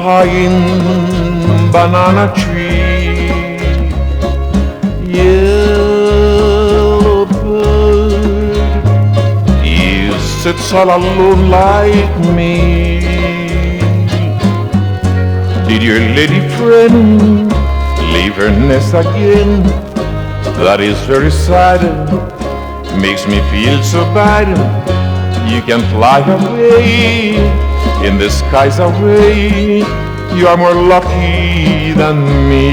high in banana tree. Yellow bird, you sits all alone like me. Did your lady friend leave her nest again? That is very sad, makes me feel so bad. You can fly away in the skies away. You are more lucky than me.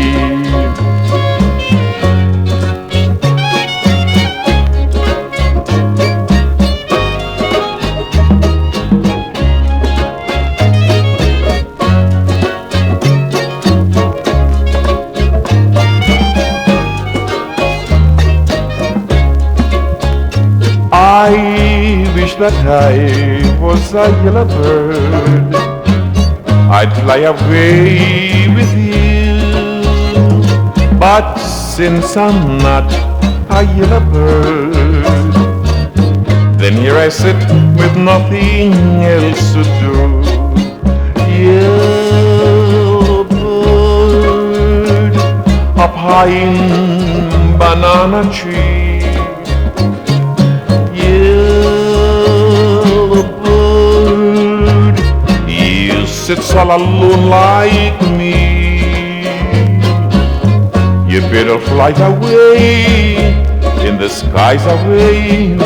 I wish that I was a yellow bird. I'd fly away with you. But since I'm not a yellow bird, then here I sit with nothing else to do. Yellow bird, up high in banana tree. Sits all alone like me. You better fly away in the skies away.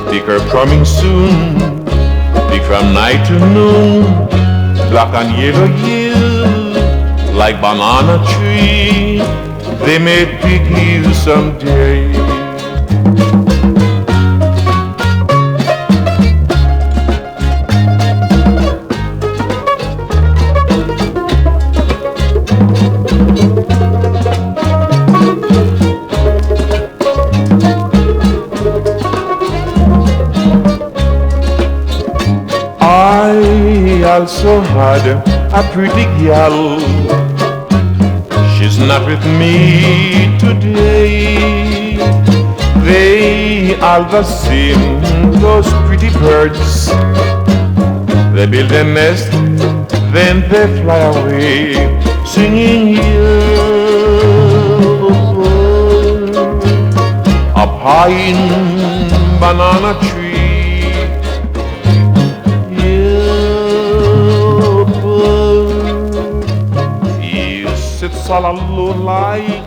Think her coming soon. Think from night to noon. Black and yellow you like banana tree. They may pick you someday. I also had a pretty girl. She's not with me today. They all the same, those pretty birds. They build a nest, then they fly away, singing yellow bird, up high in banana tree. Sits all alone like